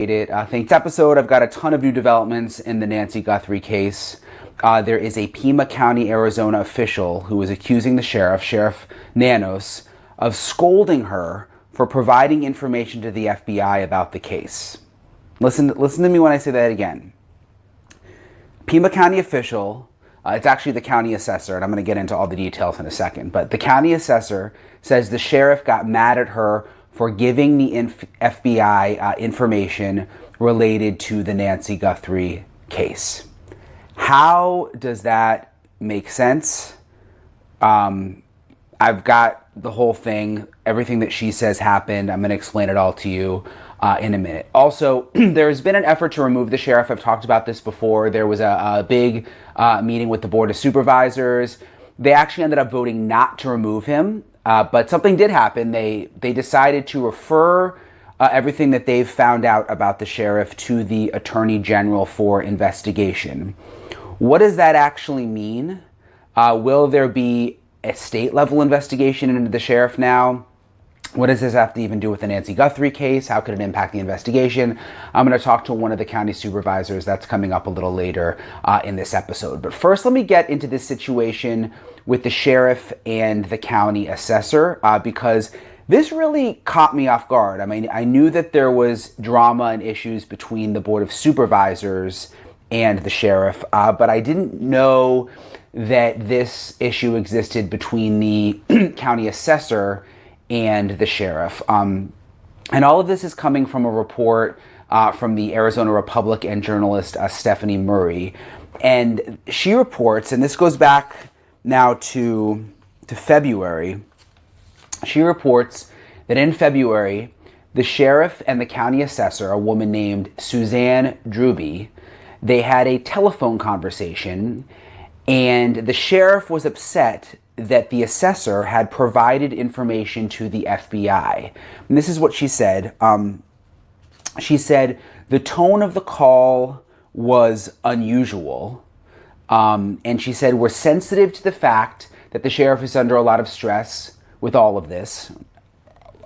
Thanks episode. I've got a ton of new developments in the Nancy Guthrie case. There is a Pima County, Arizona official who is accusing the Sheriff Nanos, of scolding her for providing information to the FBI about the case. Listen to me when I say that again. Pima County official, it's actually the county assessor, and I'm going to get into all the details in a second, but the county assessor says the sheriff got mad at her for giving the FBI information related to the Nancy Guthrie case. How does that make sense? I've got the whole thing, everything that she says happened. I'm going to explain it all to you in a minute. Also, there's been an effort to remove the sheriff. I've talked about this before. There was a big meeting with the Board of Supervisors. They actually ended up voting not to remove him. But something did happen. They decided to refer everything that they've found out about the sheriff to the Attorney General for investigation. What does that actually mean? Will there be a state-level investigation into the sheriff now? What does this have to even do with the Nancy Guthrie case? How could it impact the investigation? I'm going to talk to one of the county supervisors. That's coming up a little later in this episode. But first, let me get into this situation with the sheriff and the county assessor because this really caught me off guard. I mean, I knew that there was drama and issues between the Board of Supervisors and the sheriff, but I didn't know that this issue existed between the county assessor and the sheriff. And all of this is coming from a report from the Arizona Republic and journalist Stephanie Murray. And she reports, and this goes back now to February, she reports that in February, the sheriff and the county assessor, a woman named Suzanne Druby, they had a telephone conversation, and the sheriff was upset that the assessor had provided information to the FBI. And this is what she said. She said, the tone of the call was unusual. And she said, we're sensitive to the fact that the sheriff is under a lot of stress with all of this,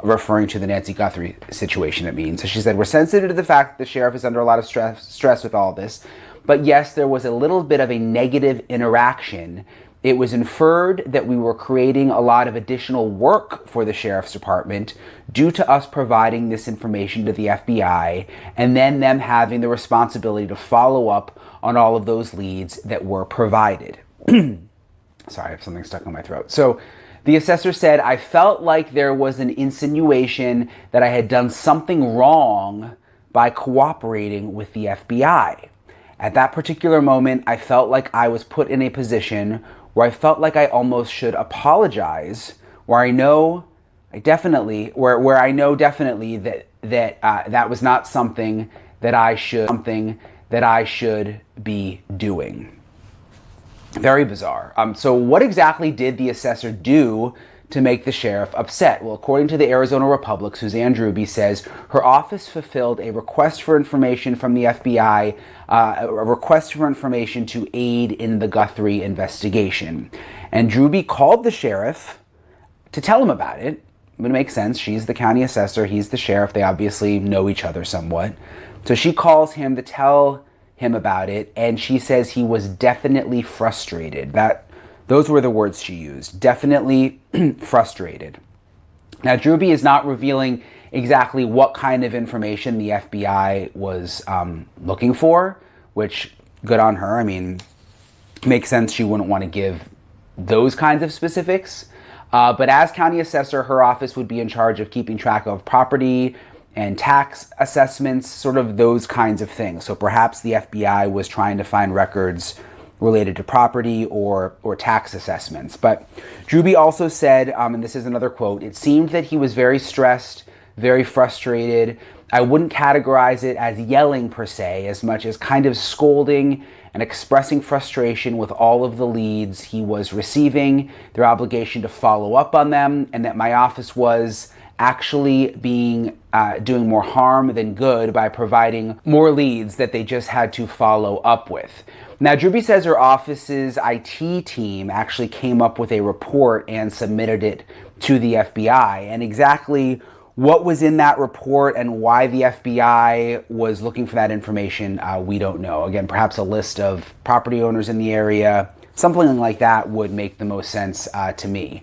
referring to the Nancy Guthrie situation, it means. So she said, we're sensitive to the fact that the sheriff is under a lot of stress with all this. But yes, there was a little bit of a negative interaction. It was inferred that we were creating a lot of additional work for the sheriff's department due to us providing this information to the FBI and then them having the responsibility to follow up on all of those leads that were provided. Sorry, I have something stuck in my throat. So the assessor said, I felt like there was an insinuation that I had done something wrong by cooperating with the FBI. At that particular moment, I felt like I was put in a position where I felt like I almost should apologize, where I know definitely that that was not something that I should be doing. Very bizarre. So what exactly did the assessor do to make the sheriff upset? Well, according to the Arizona Republic, Suzanne Druby says her office fulfilled a request for information from the FBI, a request for information to aid in the Guthrie investigation. And Druby called the sheriff to tell him about it. It makes sense. She's the county assessor. He's the sheriff. They obviously know each other somewhat. So she calls him to tell him about it, and she says he was definitely frustrated. Those were the words she used. Definitely frustrated. Now, Druby is not revealing exactly what kind of information the FBI was looking for, which, good on her. I mean, makes sense she wouldn't want to give those kinds of specifics. But as county assessor, her office would be in charge of keeping track of property and tax assessments, sort of those kinds of things. So perhaps the FBI was trying to find records related to property or tax assessments. But Druby also said, and this is another quote, it seemed that he was very stressed, very frustrated. I wouldn't categorize it as yelling per se, as much as kind of scolding and expressing frustration with all of the leads he was receiving, their obligation to follow up on them, and that my office was actually doing more harm than good by providing more leads that they just had to follow up with. Now, Druby says her office's IT team actually came up with a report and submitted it to the FBI. And exactly What was in that report and why the FBI was looking for that information, we don't know. Again, perhaps a list of property owners in the area, something like that would make the most sense to me.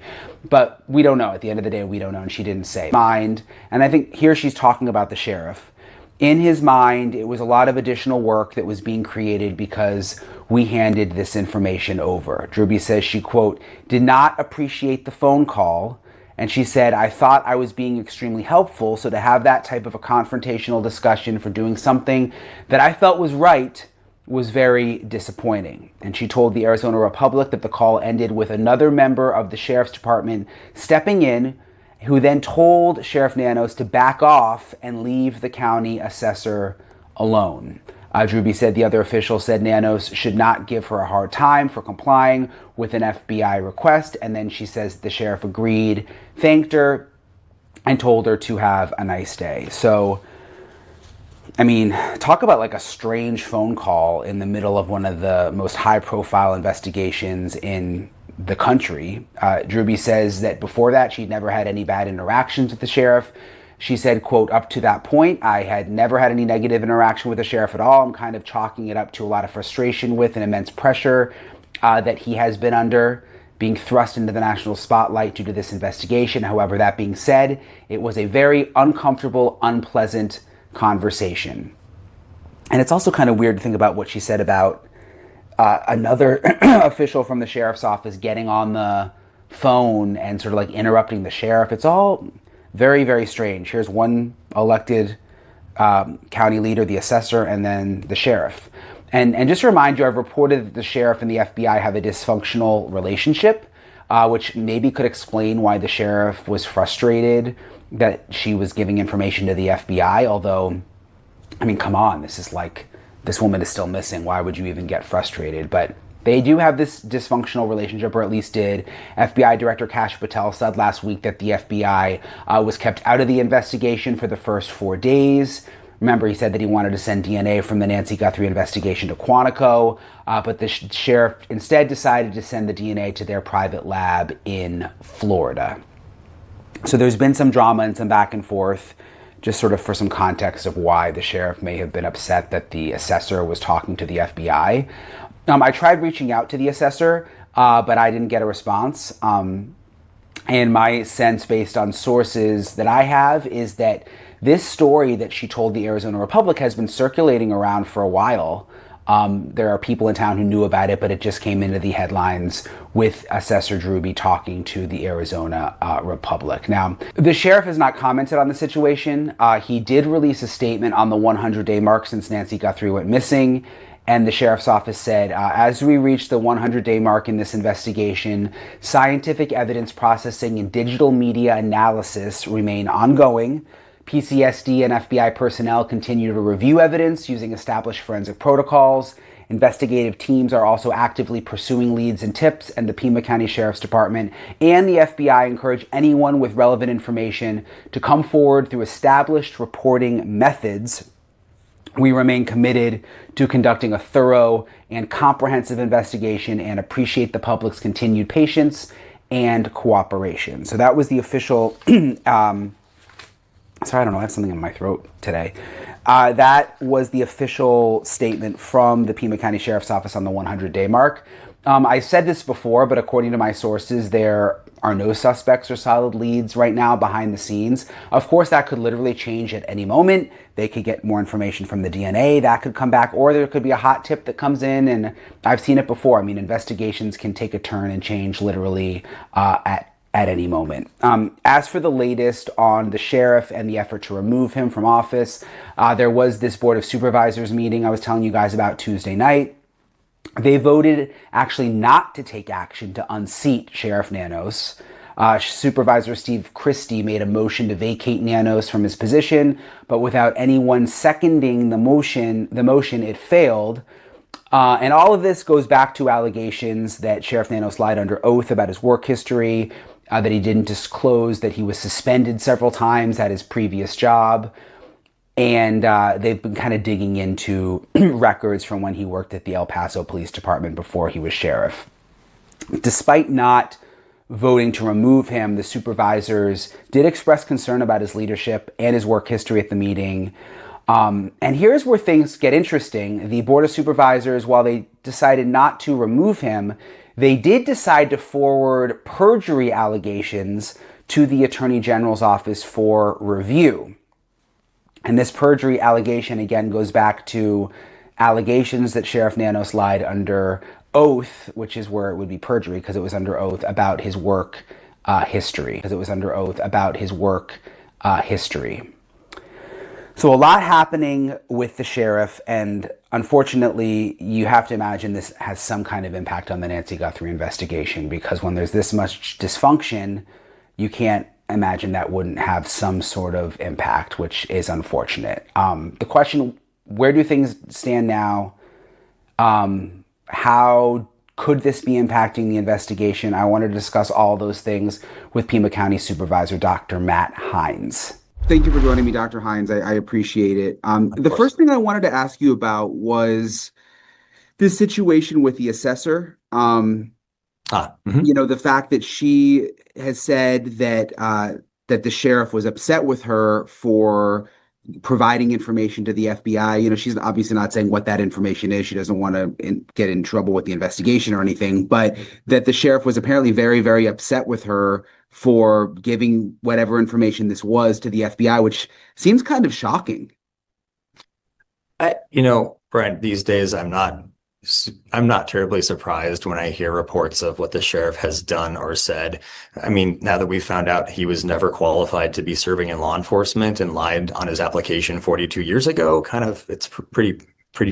But we don't know. At the end of the day, we don't know, and she didn't say. Mind, and I think here she's talking about the sheriff. In his mind, it was a lot of additional work that was being created because we handed this information over. Drewby says she, quote, did not appreciate the phone call. And she said, I thought I was being extremely helpful. So to have that type of a confrontational discussion for doing something that I felt was right was very disappointing. And she told the Arizona Republic that the call ended with another member of the sheriff's department stepping in, who then told Sheriff Nanos to back off and leave the county assessor alone. Drewby said the other official said Nanos should not give her a hard time for complying with an FBI request. And then she says the sheriff agreed, thanked her, and told her to have a nice day. So, I mean, talk about like a strange phone call in the middle of one of the most high-profile investigations in the country. Drewby says that before that, she'd never had any bad interactions with the sheriff. She said, quote, up to that point, I had never had any negative interaction with the sheriff at all. I'm kind of chalking it up to a lot of frustration with and immense pressure that he has been under, being thrust into the national spotlight due to this investigation. However, that being said, it was a very uncomfortable, unpleasant conversation. And it's also kind of weird to think about what she said about another official from the sheriff's office getting on the phone and sort of like interrupting the sheriff. It's all very, very strange. Here's one elected county leader, the assessor, and then the sheriff. And just to remind you, I've reported that the sheriff and the FBI have a dysfunctional relationship, which maybe could explain why the sheriff was frustrated that she was giving information to the FBI. Although, I mean, come on, this is like, this woman is still missing. Why would you even get frustrated? But they do have this dysfunctional relationship, or at least did. FBI Director Kash Patel said last week that the FBI was kept out of the investigation for the first 4 days. Remember, he said that he wanted to send DNA from the Nancy Guthrie investigation to Quantico, but the sheriff instead decided to send the DNA to their private lab in Florida. So there's been some drama and some back and forth, just sort of for some context of why the sheriff may have been upset that the assessor was talking to the FBI. I tried reaching out to the assessor, but I didn't get a response. And my sense, based on sources that I have, is that this story that she told the Arizona Republic has been circulating around for a while. There are people in town who knew about it, but it just came into the headlines with Assessor Drewby talking to the Arizona Republic. Now, the sheriff has not commented on the situation. He did release a statement on the 100-day mark since Nancy Guthrie went missing. And the sheriff's office said, as we reach the 100-day mark in this investigation, scientific evidence processing and digital media analysis remain ongoing. PCSD and FBI personnel continue to review evidence using established forensic protocols. Investigative teams are also actively pursuing leads and tips, and the Pima County Sheriff's Department and the FBI encourage anyone with relevant information to come forward through established reporting methods. We remain committed to conducting a thorough and comprehensive investigation and appreciate the public's continued patience and cooperation. So that was the official, sorry, I don't know, I have something in my throat today. That was the official statement from the Pima County Sheriff's Office on the 100-day mark. I said this before, but according to my sources, there are no suspects or solid leads right now behind the scenes. Of course, that could literally change at any moment. They could get more information from the DNA, that could come back, or there could be a hot tip that comes in, and I've seen it before. I mean, investigations can take a turn and change literally at any moment. As for the latest on the sheriff and the effort to remove him from office, there was this Board of Supervisors meeting I was telling you guys about Tuesday night. They voted actually not to take action to unseat Sheriff Nanos. Supervisor Steve Christie made a motion to vacate Nanos from his position, but without anyone seconding the motion, it failed. And all of this goes back to allegations that Sheriff Nanos lied under oath about his work history, that he didn't disclose that he was suspended several times at his previous job. And they've been kind of digging into records from when he worked at the El Paso Police Department before he was sheriff. Despite not voting to remove him, the supervisors did express concern about his leadership and his work history at the meeting. And here's where things get interesting. The Board of Supervisors, while they decided not to remove him, they did decide to forward perjury allegations to the Attorney General's office for review. And this perjury allegation, again, goes back to allegations that Sheriff Nanos lied under oath, which is where it would be perjury because it was under oath about his work history. So a lot happening with the sheriff, and unfortunately, you have to imagine this has some kind of impact on the Nancy Guthrie investigation, because when there's this much dysfunction, you can't imagine that wouldn't have some sort of impact, which is unfortunate. The question, where do things stand now? How could this be impacting the investigation? I want to discuss all those things with Pima County Supervisor Dr. Matt Hines. Thank you for joining me, Dr. Hines. I appreciate it. The first thing I wanted to ask you about was this situation with the assessor. You know, the fact that she has said that that the sheriff was upset with her for providing information to the FBI. You know, she's obviously not saying what that information is. She doesn't want to get in trouble with the investigation or anything, but that the sheriff was apparently very, very upset with her for giving whatever information this was to the FBI, which seems kind of shocking. You know, Brian, these days I'm not terribly surprised when I hear reports of what the sheriff has done or said. I mean, now that we've found out he was never qualified to be serving in law enforcement and lied on his application 42 years ago, kind of, it's pretty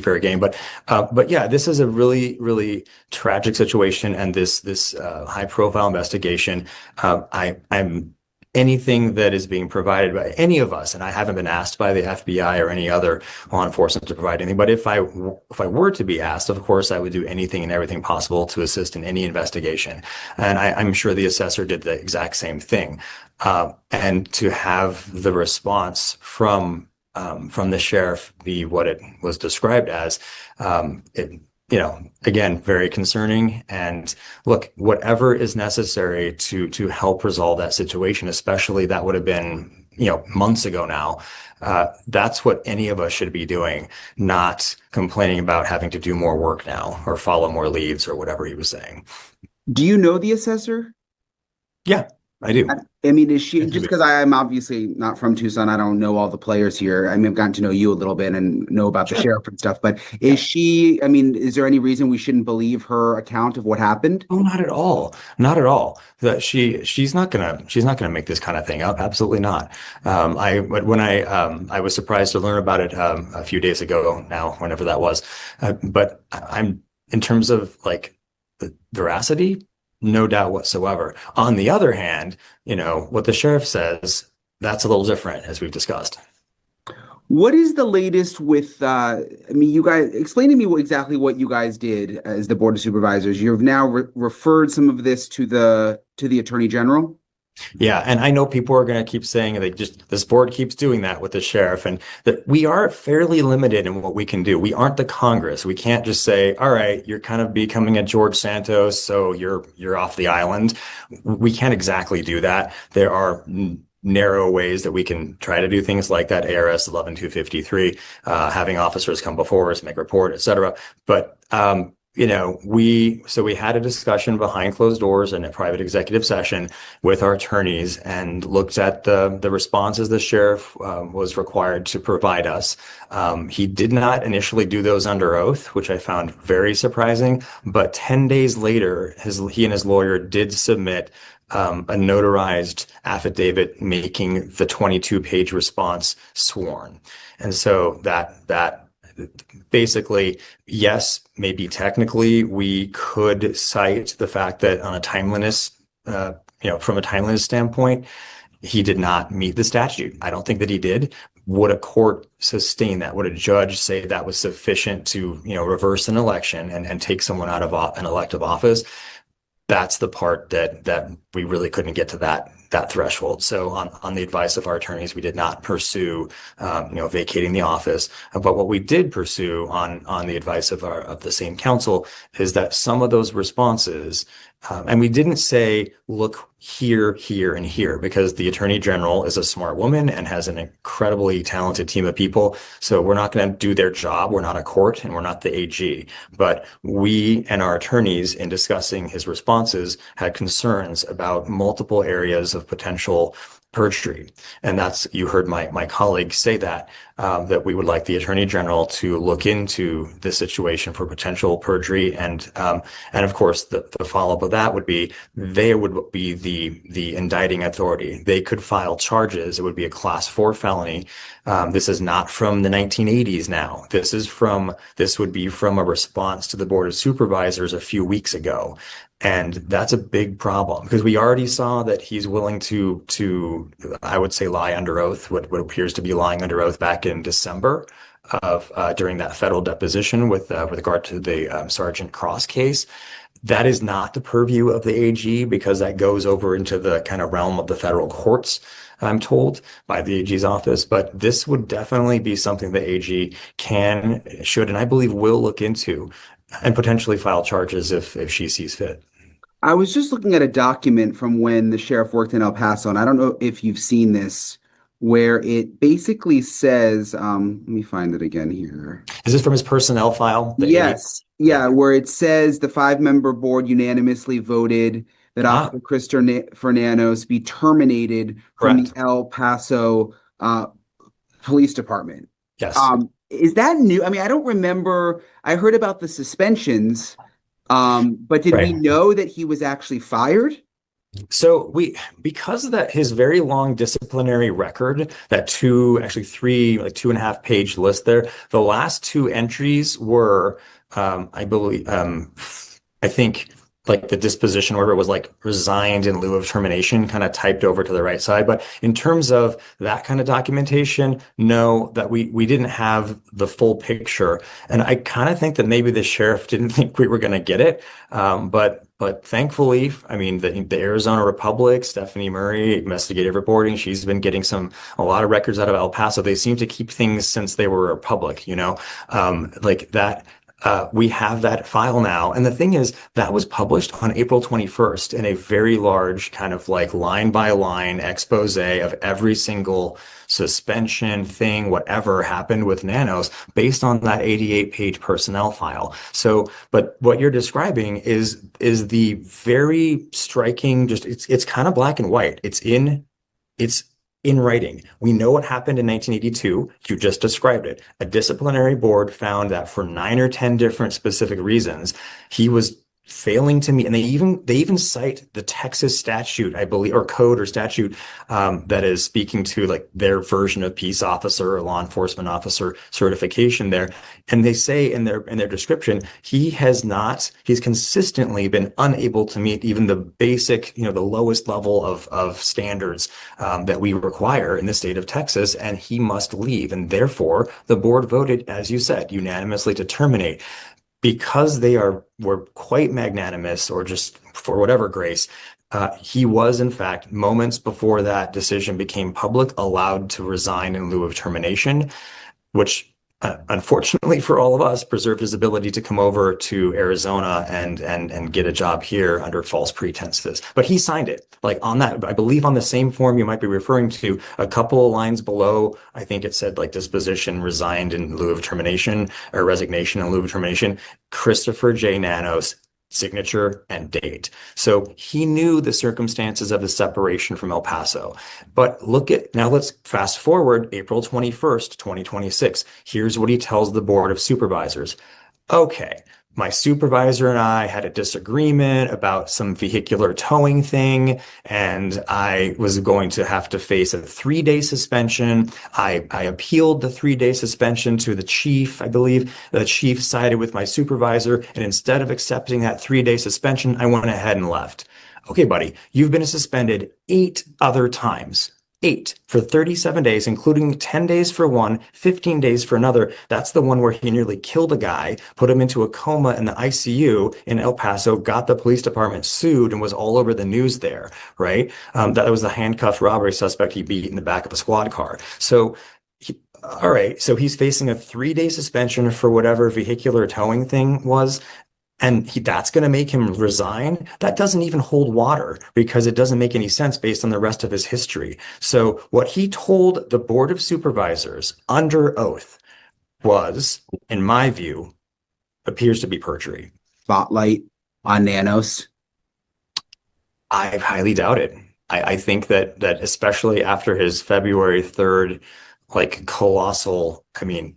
fair game. But yeah, this is a really, really tragic situation, and this high profile investigation. I'm anything that is being provided by any of us, and I haven't been asked by the FBI or any other law enforcement to provide anything, but if I were to be asked, of course, I would do anything and everything possible to assist in any investigation. And I'm sure the assessor did the exact same thing. And to have the response from the sheriff be what it was described as, you know, again, very concerning. And look, whatever is necessary to help resolve that situation, especially that would have been, you know, months ago now. That's what any of us should be doing, not complaining about having to do more work now or follow more leads or whatever he was saying. Do you know the assessor? Yeah, I do. I mean, is she, just because I'm obviously not from Tucson, I don't know all the players here. I mean, I've gotten to know you a little bit and know about the sheriff and stuff, but is she, I mean, is there any reason we shouldn't believe her account of what happened? Oh, not at all. Not at all. That she's not gonna make this kind of thing up. Absolutely not. I was surprised to learn about it a few days ago now, whenever that was. But I'm, in terms of like the veracity, no doubt whatsoever. On the other hand, you know, what the sheriff says, that's a little different, as we've discussed. What is the latest with, I mean, you guys, explain to me exactly what you guys did as the Board of Supervisors. You've now referred some of this to the Attorney General? Yeah, and I know people are going to keep saying this board keeps doing that with the sheriff, and that we are fairly limited in what we can do. We aren't the Congress. We can't just say, all right, you're kind of becoming a George Santos, so you're off the island. We can't exactly do that. There are narrow ways that we can try to do things like that, ARS 11253, having officers come before us, make a report, etc. But you know, we had a discussion behind closed doors in a private executive session with our attorneys and looked at the responses the sheriff was required to provide us. He did not initially do those under oath, which I found very surprising. But 10 days later, he and his lawyer did submit a notarized affidavit making the 22-page response sworn. And so that basically, yes, maybe technically we could cite the fact that on a timeliness, from a timeliness standpoint, he did not meet the statute. I don't think that he did. Would a court sustain that? Would a judge say that was sufficient to, reverse an election and take someone out of an elective office? That's the part that we really couldn't get to that that threshold. So on the advice of our attorneys, we did not pursue, vacating the office. But what we did pursue on the advice of the same counsel is that some of those responses, and we didn't say, look here, here, and here, because the Attorney General is a smart woman and has an incredibly talented team of people. So we're not going to do their job. We're not a court and we're not the AG. But we and our attorneys, in discussing his responses, had concerns about multiple areas of potential perjury. And you heard my colleague say that we would like the Attorney General to look into the situation for potential perjury. And of course, the follow-up of that would be, they would be the indicting authority. They could file charges. It would be a Class 4 felony. This is not from the 1980s now. This would be from a response to the Board of Supervisors a few weeks ago. And that's a big problem, because we already saw that he's willing to I would say, lie under oath, what appears to be lying under oath back in December of during that federal deposition with regard to the Sergeant Cross case. That is not the purview of the AG, because that goes over into the kind of realm of the federal courts, I'm told, by the AG's office. But this would definitely be something the AG should, and I believe will look into, and potentially file charges if she sees fit. I was just looking at a document from when the sheriff worked in El Paso, and I don't know if you've seen this, where it basically says, let me find it again here. Is this from his personnel file? Yes. Yeah, where it says the 5-member board unanimously voted that Officer Chris Fernandez be terminated from the El Paso Police Department. Yes. Is that new? I mean, I don't remember. I heard about the suspensions. But did we know that he was actually fired? So because of that, his very long disciplinary record, that 2.5 page list there, the last 2 entries were, I believe, I think, like the disposition order was like resigned in lieu of termination, kind of typed over to the right side. But in terms of that kind of documentation, no, that we didn't have the full picture. And I kind of think that maybe the sheriff didn't think we were going to get it. But thankfully, I mean, the Arizona Republic, Stephanie Murray, investigative reporting, she's been getting a lot of records out of El Paso. They seem to keep things since they were a republic, like that. We have that file now. And the thing is, that was published on April 21st in a very large kind of like line by line expose of every single suspension thing, whatever happened with Nanos, based on that 88-page personnel file. So, but what you're describing is the very striking, it's kind of black and white. It's in writing. We know what happened in 1982. You just described it. A disciplinary board found that for 9 or 10 different specific reasons, he was failing to meet, and they even cite the Texas statute, I believe, or code or statute, that is speaking to like their version of peace officer or law enforcement officer certification there. And they say in their description, he's consistently been unable to meet even the basic, the lowest level of standards that we require in the state of Texas, and he must leave. And therefore, the board voted, as you said, unanimously to terminate. Because were quite magnanimous, or just for whatever grace, he was, in fact, moments before that decision became public, allowed to resign in lieu of termination, which unfortunately for all of us preserved his ability to come over to Arizona and get a job here under false pretenses. But he signed it, like on that, I believe on the same form you might be referring to, a couple of lines below. I think it said like disposition resigned in lieu of termination, or resignation in lieu of termination. Christopher J. Nanos, signature and date. So he knew the circumstances of the separation from El Paso. But now let's fast forward April 21st, 2026. Here's what he tells the Board of Supervisors. Okay, my supervisor and I had a disagreement about some vehicular towing thing, and I was going to have to face a 3-day suspension. I appealed the 3-day suspension to the chief. I believe the chief sided with my supervisor, and instead of accepting that 3-day suspension, I went ahead and left. Okay, buddy, you've been suspended 8 other times. 8 for 37 days, including 10 days for one, 15 days for another. That's the one where he nearly killed a guy, put him into a coma in the ICU in El Paso, got the police department sued, and was all over the news there, right? That was the handcuffed robbery suspect he beat in the back of a squad car. So, all right, so he's facing a 3-day suspension for whatever vehicular towing thing was. And that's going to make him resign. That doesn't even hold water because it doesn't make any sense based on the rest of his history. So what he told the Board of Supervisors under oath was, in my view, appears to be perjury. Spotlight on Nanos. I highly doubt it. I think that especially after his February 3rd like colossal, I mean,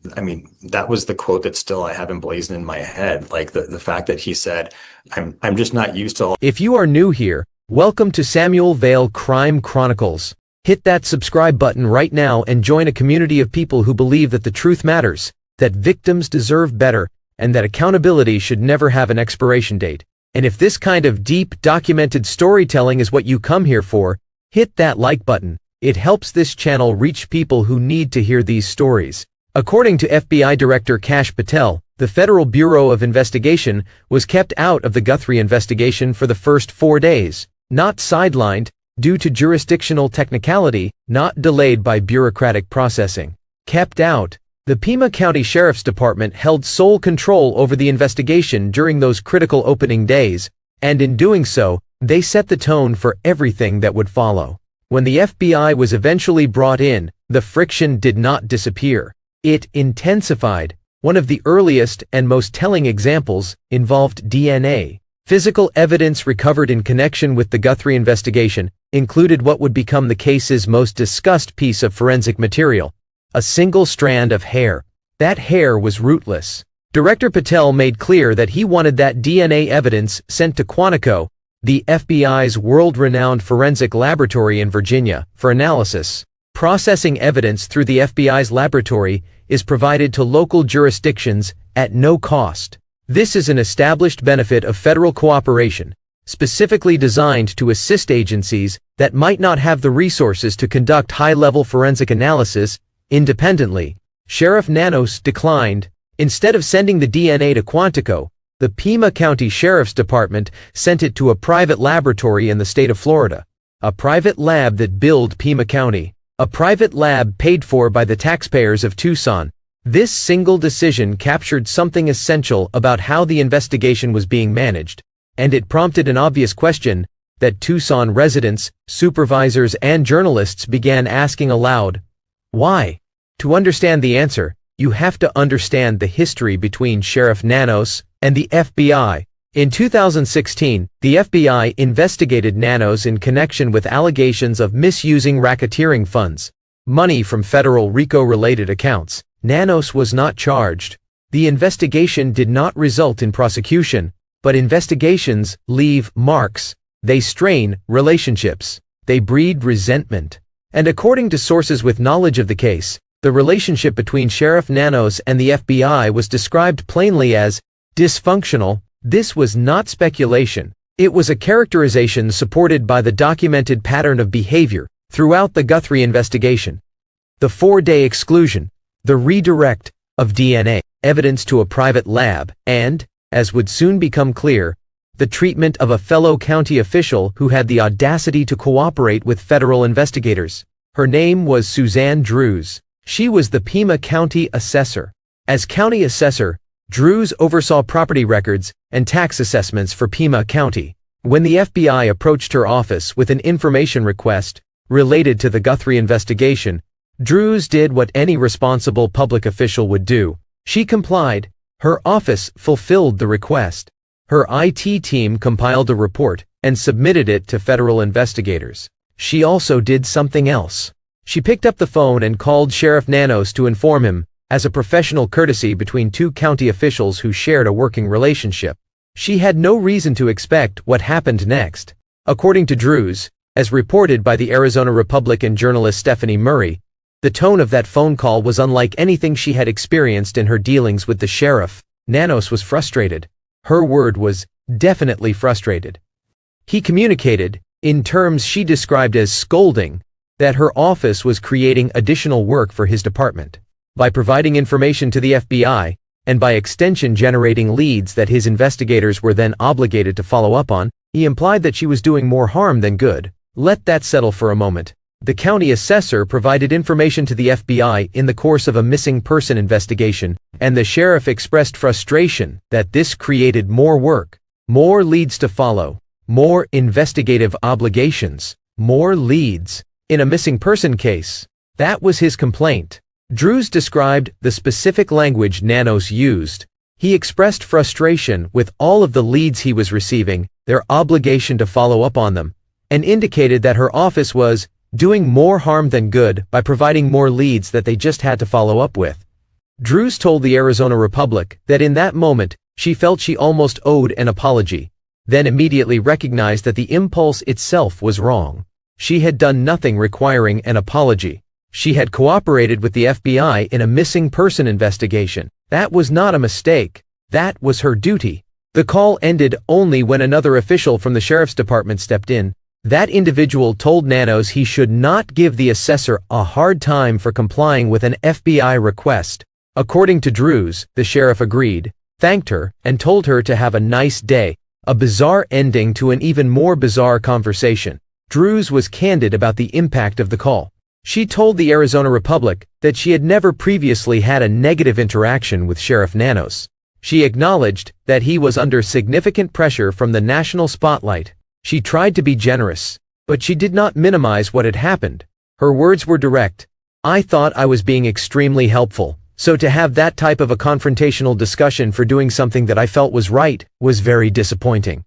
that was the quote that still I have emblazoned in my head. Like the fact that he said, I'm just not used to all. If you are new here, welcome to Samuel Vale Crime Chronicles. Hit that subscribe button right now and join a community of people who believe that the truth matters, that victims deserve better, and that accountability should never have an expiration date. And if this kind of deep, documented storytelling is what you come here for, hit that like button. It helps this channel reach people who need to hear these stories. According to FBI Director Kash Patel, the Federal Bureau of Investigation was kept out of the Guthrie investigation for the first 4 days, not sidelined, due to jurisdictional technicality, not delayed by bureaucratic processing. Kept out. The Pima County Sheriff's Department held sole control over the investigation during those critical opening days, and in doing so, they set the tone for everything that would follow. When the FBI was eventually brought in, the friction did not disappear. It intensified. One of the earliest and most telling examples involved DNA. Physical evidence recovered in connection with the Guthrie investigation included what would become the case's most discussed piece of forensic material: a single strand of hair. That hair was rootless. Director Patel made clear that he wanted that DNA evidence sent to Quantico, the FBI's world-renowned forensic laboratory in Virginia, for analysis. Processing evidence through the FBI's laboratory is provided to local jurisdictions at no cost. This is an established benefit of federal cooperation, specifically designed to assist agencies that might not have the resources to conduct high-level forensic analysis independently. Sheriff Nanos declined. Instead of sending the DNA to Quantico, the Pima County Sheriff's Department sent it to a private laboratory in the state of Florida. A private lab that billed Pima County. A private lab paid for by the taxpayers of Tucson. This single decision captured something essential about how the investigation was being managed, and it prompted an obvious question that Tucson residents, supervisors, and journalists began asking aloud. Why? To understand the answer, you have to understand the history between Sheriff Nanos and the FBI. In 2016, the FBI investigated Nanos in connection with allegations of misusing racketeering funds, money from federal RICO-related accounts. Nanos was not charged. The investigation did not result in prosecution, but investigations leave marks. They strain relationships. They breed resentment. And according to sources with knowledge of the case, the relationship between Sheriff Nanos and the FBI was described plainly as dysfunctional. This was not speculation. It was a characterization supported by the documented pattern of behavior throughout the Guthrie investigation. The 4-day exclusion, the redirect of DNA evidence to a private lab, and, as would soon become clear, the treatment of a fellow county official who had the audacity to cooperate with federal investigators. Her name was Suzanne Drews. She was the Pima County assessor. As county assessor, Drews oversaw property records and tax assessments for Pima County. When the FBI approached her office with an information request related to the Guthrie investigation, Drews did what any responsible public official would do. She complied. Her office fulfilled the request. Her IT team compiled a report and submitted it to federal investigators. She also did something else. She picked up the phone and called Sheriff Nanos to inform him, as a professional courtesy between two county officials who shared a working relationship. She had no reason to expect what happened next. According to Drews, as reported by the Arizona Republican journalist Stephanie Murray, the tone of that phone call was unlike anything she had experienced in her dealings with the sheriff. Nanos was frustrated. Her word was definitely frustrated. He communicated, in terms she described as scolding, that her office was creating additional work for his department. By providing information to the FBI, and by extension generating leads that his investigators were then obligated to follow up on, he implied that she was doing more harm than good. Let that settle for a moment. The county assessor provided information to the FBI in the course of a missing person investigation, and the sheriff expressed frustration that this created more work, more leads to follow, more investigative obligations, more leads. In a missing person case, that was his complaint. Drews described the specific language Nanos used. He expressed frustration with all of the leads he was receiving, their obligation to follow up on them, and indicated that her office was doing more harm than good by providing more leads that they just had to follow up with. Drews told the Arizona Republic that in that moment, she felt she almost owed an apology, then immediately recognized that the impulse itself was wrong. She had done nothing requiring an apology. She had cooperated with the FBI in a missing person investigation. That was not a mistake. That was her duty. The call ended only when another official from the sheriff's department stepped in. That individual told Nanos he should not give the assessor a hard time for complying with an FBI request. According to Drews, the sheriff agreed, thanked her, and told her to have a nice day, a bizarre ending to an even more bizarre conversation. Drews was candid about the impact of the call. She told the Arizona Republic that she had never previously had a negative interaction with Sheriff Nanos. She acknowledged that he was under significant pressure from the national spotlight. She tried to be generous, but she did not minimize what had happened. Her words were direct. I thought I was being extremely helpful, so to have that type of a confrontational discussion for doing something that I felt was right was very disappointing.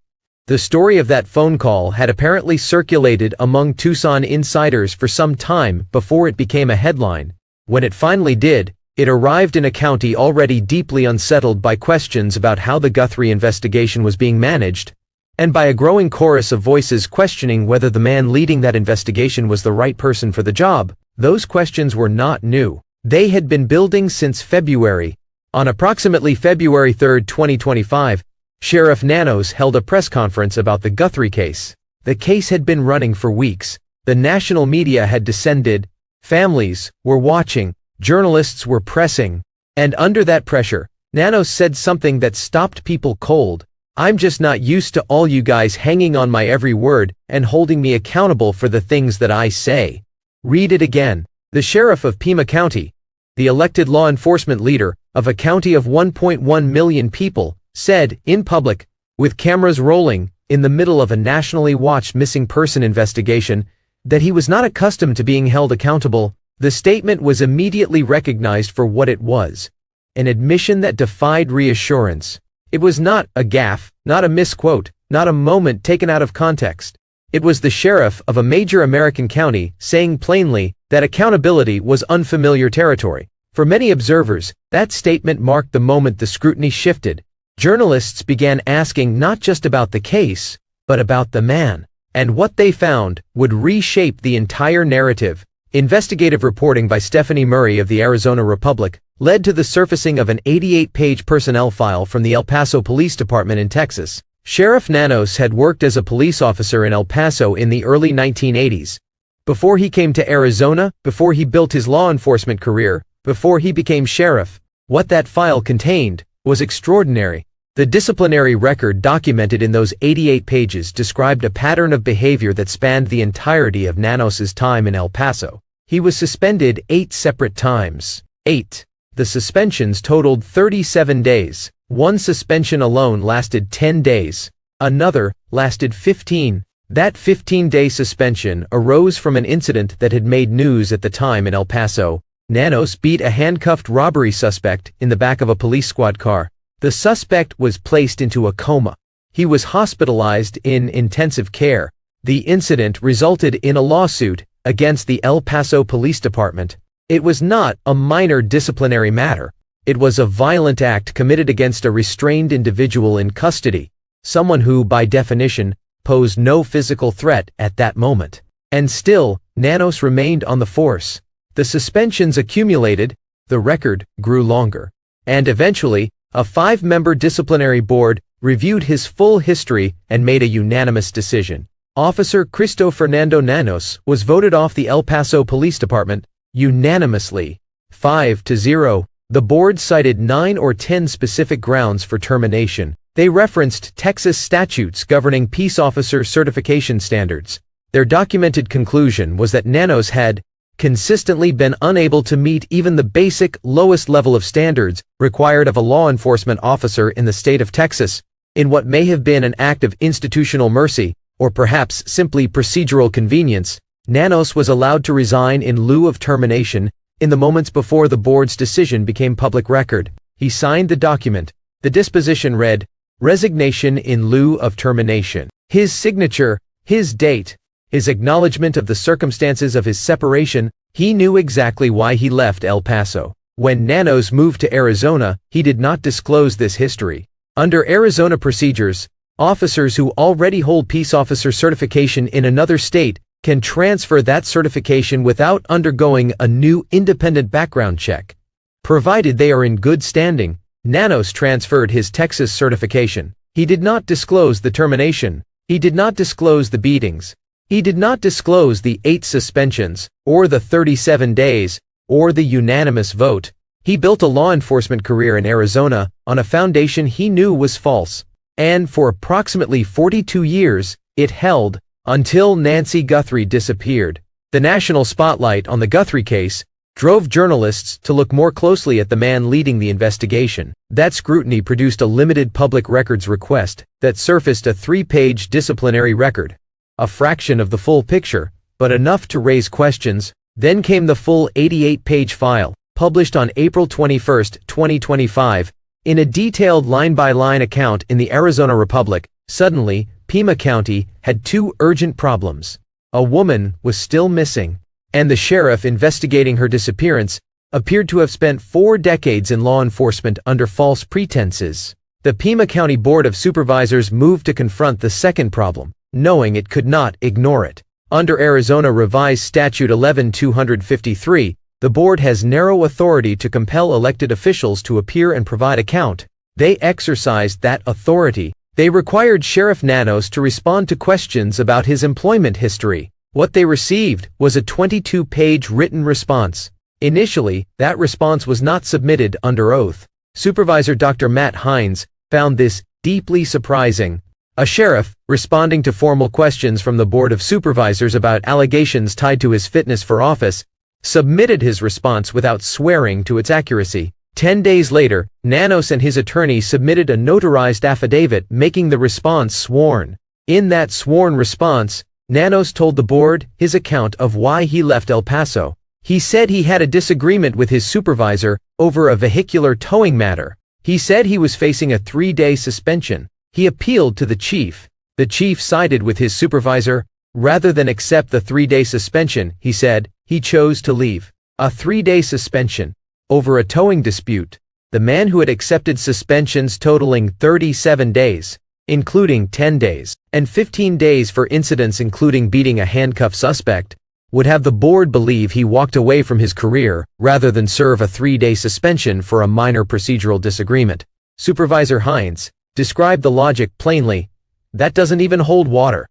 The story of that phone call had apparently circulated among Tucson insiders for some time before it became a headline. When it finally did, it arrived in a county already deeply unsettled by questions about how the Guthrie investigation was being managed, and by a growing chorus of voices questioning whether the man leading that investigation was the right person for the job. Those questions were not new. They had been building since February. On approximately February 3, 2025, Sheriff Nanos held a press conference about the Guthrie case. The case had been running for weeks. The national media had descended. Families were watching. Journalists were pressing. And under that pressure, Nanos said something that stopped people cold. I'm just not used to all you guys hanging on my every word and holding me accountable for the things that I say. Read it again. The sheriff of Pima County, the elected law enforcement leader of a county of 1.1 million people, said, in public, with cameras rolling, in the middle of a nationally watched missing person investigation, that he was not accustomed to being held accountable. The statement was immediately recognized for what it was: an admission that defied reassurance. It was not a gaffe, not a misquote, not a moment taken out of context. It was the sheriff of a major American county saying plainly that accountability was unfamiliar territory. For many observers, that statement marked the moment the scrutiny shifted. Journalists began asking not just about the case, but about the man, and what they found would reshape the entire narrative. Investigative reporting by Stephanie Murray of the Arizona Republic led to the surfacing of an 88-page personnel file from the El Paso Police Department in Texas. Sheriff Nanos had worked as a police officer in El Paso in the early 1980s. Before he came to Arizona, before he built his law enforcement career, before he became sheriff, what that file contained was extraordinary. The disciplinary record documented in those 88 pages described a pattern of behavior that spanned the entirety of Nanos's time in El Paso. He was suspended 8 separate times. 8. The suspensions totaled 37 days. One suspension alone lasted 10 days. Another lasted 15. That 15-day suspension arose from an incident that had made news at the time in El Paso. Nanos beat a handcuffed robbery suspect in the back of a police squad car. The suspect was placed into a coma. He was hospitalized in intensive care. The incident resulted in a lawsuit against the El Paso Police Department. It was not a minor disciplinary matter. It was a violent act committed against a restrained individual in custody, someone who, by definition, posed no physical threat at that moment. And still, Nanos remained on the force. The suspensions accumulated, the record grew longer, and eventually, a 5-member disciplinary board reviewed his full history and made a unanimous decision. Officer Cristo Fernando Nanos was voted off the El Paso Police Department unanimously, 5-0. The board cited 9 or 10 specific grounds for termination. They referenced Texas statutes governing peace officer certification standards. Their documented conclusion was that Nanos had consistently been unable to meet even the basic lowest level of standards required of a law enforcement officer in the state of Texas, in what may have been an act of institutional mercy, or perhaps simply procedural convenience. Nanos was allowed to resign in lieu of termination in the moments before the board's decision became public record. He signed the document. The disposition read, "Resignation in lieu of termination." His signature, his date, his acknowledgement of the circumstances of his separation. He knew exactly why he left El Paso. When Nanos moved to Arizona, he did not disclose this history. Under Arizona procedures, officers who already hold peace officer certification in another state can transfer that certification without undergoing a new independent background check, provided they are in good standing. Nanos transferred his Texas certification. He did not disclose the termination. He did not disclose the beatings. He did not disclose the 8 suspensions, or the 37 days, or the unanimous vote. He built a law enforcement career in Arizona on a foundation he knew was false, and for approximately 42 years, it held, until Nancy Guthrie disappeared. The national spotlight on the Guthrie case drove journalists to look more closely at the man leading the investigation. That scrutiny produced a limited public records request that surfaced a 3-page disciplinary record. A fraction of the full picture, but enough to raise questions. Then came the full 88-page file, published on April 21, 2025, in a detailed line-by-line account in the Arizona Republic. Suddenly, Pima County had 2 urgent problems. A woman was still missing, and the sheriff investigating her disappearance appeared to have spent 4 decades in law enforcement under false pretenses. The Pima County Board of Supervisors moved to confront the second problem, knowing it could not ignore it. Under Arizona Revised Statute 11-253, the board has narrow authority to compel elected officials to appear and provide account. They exercised that authority. They required Sheriff Nanos to respond to questions about his employment history. What they received was a 22-page written response. Initially, that response was not submitted under oath. Supervisor Dr. Matt Hines found this deeply surprising. A sheriff, responding to formal questions from the Board of Supervisors about allegations tied to his fitness for office, submitted his response without swearing to its accuracy. 10 days later, Nanos and his attorney submitted a notarized affidavit making the response sworn. In that sworn response, Nanos told the board his account of why he left El Paso. He said he had a disagreement with his supervisor over a vehicular towing matter. He said he was facing a 3-day suspension. He appealed to the chief. The chief sided with his supervisor. Rather than accept the 3-day suspension, he said, he chose to leave. A 3-day suspension over a towing dispute. The man who had accepted suspensions totaling 37 days, including 10 days, and 15 days for incidents including beating a handcuffed suspect, would have the board believe he walked away from his career rather than serve a 3-day suspension for a minor procedural disagreement. Supervisor Hines described the logic plainly. That doesn't even hold water.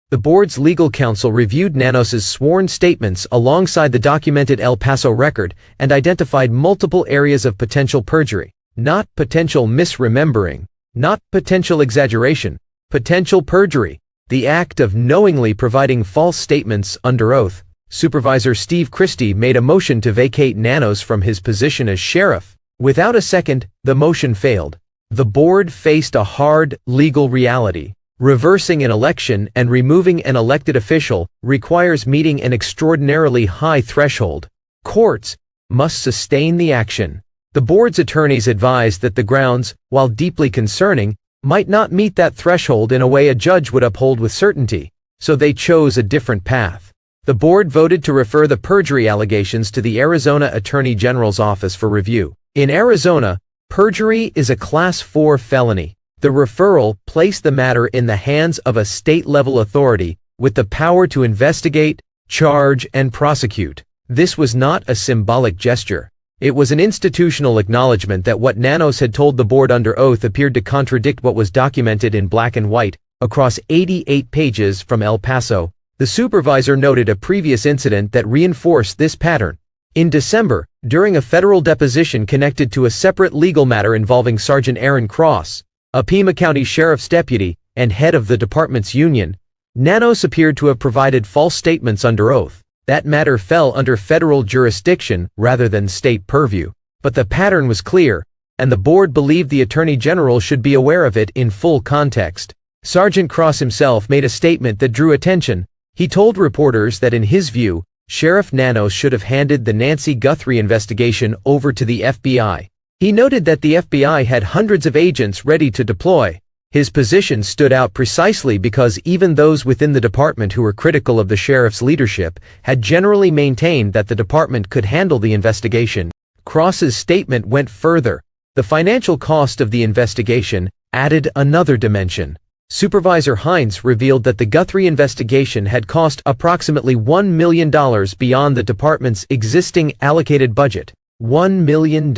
The board's legal counsel reviewed Nanos's sworn statements alongside the documented El Paso record and identified multiple areas of potential perjury, not potential misremembering, not potential exaggeration, potential perjury, the act of knowingly providing false statements under oath. Supervisor Steve Christie made a motion to vacate Nanos from his position as sheriff. Without a second, the motion failed. The board faced a hard legal reality. Reversing an election and removing an elected official requires meeting an extraordinarily high threshold. Courts must sustain the action. The board's attorneys advised that the grounds, while deeply concerning, might not meet that threshold in a way a judge would uphold with certainty, so they chose a different path. The board voted to refer the perjury allegations to the Arizona Attorney General's office for review. In Arizona, perjury is a Class 4 felony. The referral placed the matter in the hands of a state-level authority with the power to investigate, charge, and prosecute. This was not a symbolic gesture. It was an institutional acknowledgement that what Nanos had told the board under oath appeared to contradict what was documented in black and white. across 88 pages from El Paso. The supervisor noted a previous incident that reinforced this pattern. In December, during a federal deposition connected to a separate legal matter involving Sergeant Aaron Cross, a Pima County Sheriff's deputy and head of the department's union, Nanos appeared to have provided false statements under oath. That matter fell under federal jurisdiction rather than state purview. But the pattern was clear, and the board believed the Attorney General should be aware of it in full context. Sergeant Cross himself made a statement that drew attention. He told reporters that in his view, Sheriff Nanos should have handed the Nancy Guthrie investigation over to the FBI. He noted that the FBI had hundreds of agents ready to deploy. His position stood out precisely because even those within the department who were critical of the sheriff's leadership had generally maintained that the department could handle the investigation. Cross's statement went further. The financial cost of the investigation added another dimension. Supervisor Hines revealed that the Guthrie investigation had cost approximately $1 million beyond the department's existing allocated budget. $1 million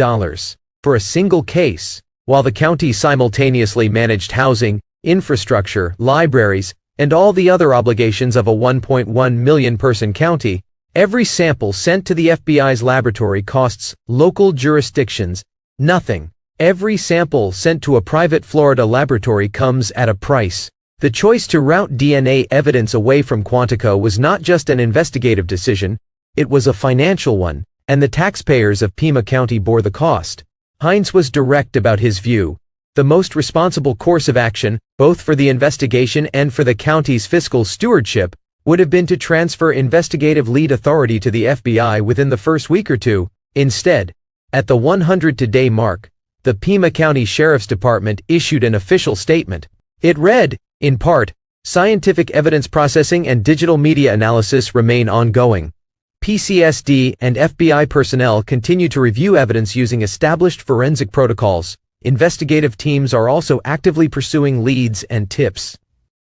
for a single case. While the county simultaneously managed housing, infrastructure, libraries, and all the other obligations of a 1.1 million person county, every sample sent to the FBI's laboratory costs local jurisdictions nothing. Every sample sent to a private Florida laboratory comes at a price. The choice to route DNA evidence away from Quantico was not just an investigative decision, it was a financial one, and the taxpayers of Pima County bore the cost. Hines was direct about his view. The most responsible course of action, both for the investigation and for the county's fiscal stewardship, would have been to transfer investigative lead authority to the FBI within the first week or two. Instead, at the 100-day mark, the Pima County Sheriff's Department issued an official statement. It read, in part, "Scientific evidence processing and digital media analysis remain ongoing. PCSD and FBI personnel continue to review evidence using established forensic protocols. Investigative teams are also actively pursuing leads and tips."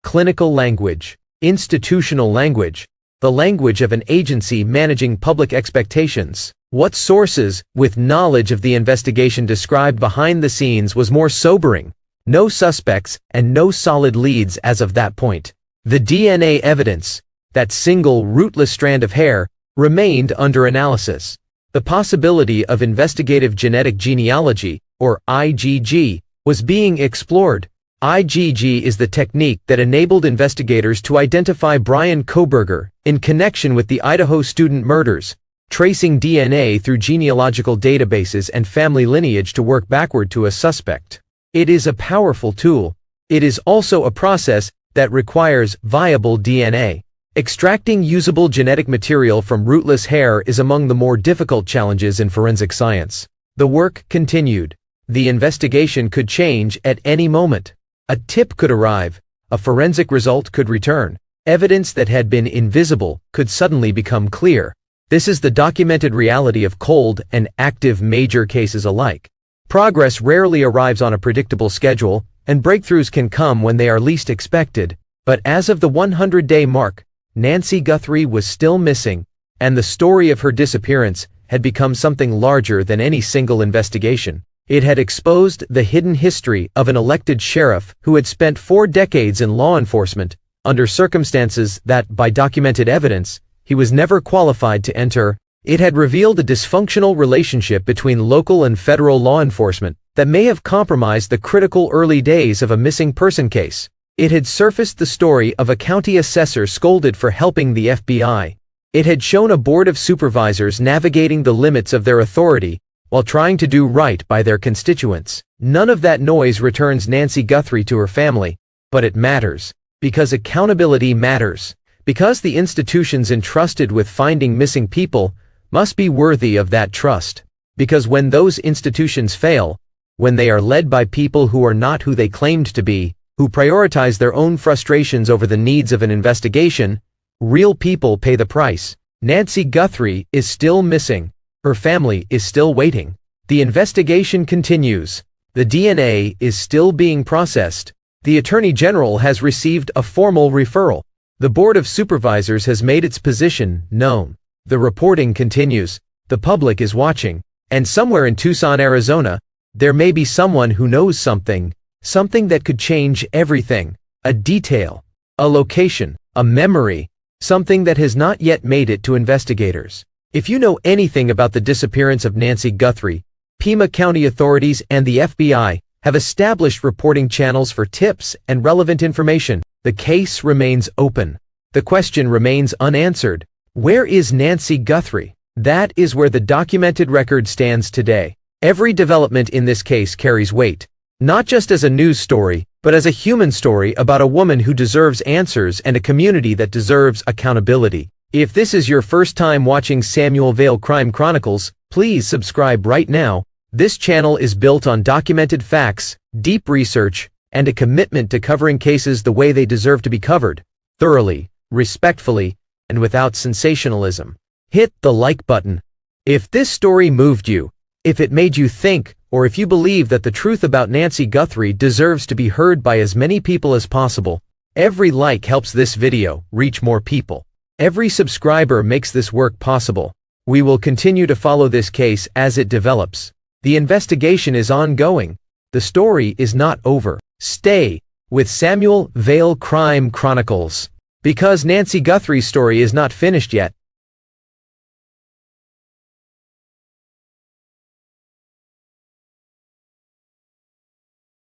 Clinical language. Institutional language. The language of an agency managing public expectations. What sources, with knowledge of the investigation described behind the scenes, was more sobering? No suspects and no solid leads as of that point. The DNA evidence, that single rootless strand of hair, remained under analysis. The possibility of investigative genetic genealogy, or IgG, was being explored. IgG is the technique that enabled investigators to identify Brian Kohberger in connection with the Idaho student murders, tracing DNA through genealogical databases and family lineage to work backward to a suspect. It is a powerful tool. It is also a process that requires viable DNA. Extracting usable genetic material from rootless hair is among the more difficult challenges in forensic science. The work continued. The investigation could change at any moment. A tip could arrive. A forensic result could return. Evidence that had been invisible could suddenly become clear. This is the documented reality of cold and active major cases alike. Progress rarely arrives on a predictable schedule, and breakthroughs can come when they are least expected. But as of the 100-day mark, Nancy Guthrie was still missing, and the story of her disappearance had become something larger than any single investigation. It had exposed the hidden history of an elected sheriff who had spent 4 decades in law enforcement, under circumstances that, by documented evidence, he was never qualified to enter. It had revealed a dysfunctional relationship between local and federal law enforcement that may have compromised the critical early days of a missing person case. It had surfaced the story of a county assessor scolded for helping the FBI. It had shown a board of supervisors navigating the limits of their authority while trying to do right by their constituents. None of that noise returns Nancy Guthrie to her family, but it matters, because accountability matters. Because the institutions entrusted with finding missing people must be worthy of that trust. Because when those institutions fail, when they are led by people who are not who they claimed to be, who prioritize their own frustrations over the needs of an investigation, real people pay the price. Nancy Guthrie is still missing. Her family is still waiting. The investigation continues. The DNA is still being processed. The Attorney General has received a formal referral. The Board of Supervisors has made its position known. The reporting continues. The public is watching. And somewhere in Tucson, Arizona, there may be someone who knows something that could change everything. a detail, a location, a memory, something that has not yet made it to investigators. If you know anything about the disappearance of Nancy Guthrie, Pima County authorities and the FBI have established reporting channels for tips and relevant information. The case remains open. The question remains unanswered. Where is Nancy Guthrie? That is where the documented record stands today. Every development in this case carries weight, not just as a news story, but as a human story about a woman who deserves answers and a community that deserves accountability. If this is your first time watching Samuel Vale Crime Chronicles, please subscribe right now. This channel is built on documented facts, deep research, and a commitment to covering cases the way they deserve to be covered, thoroughly, respectfully, and without sensationalism. Hit the like button. If this story moved you, if it made you think, or if you believe that the truth about Nancy Guthrie deserves to be heard by as many people as possible, every like helps this video reach more people. Every subscriber makes this work possible. We will continue to follow this case as it develops. The investigation is ongoing. The story is not over. Stay with Samuel Vale Crime Chronicles. Because Nancy Guthrie's story is not finished yet,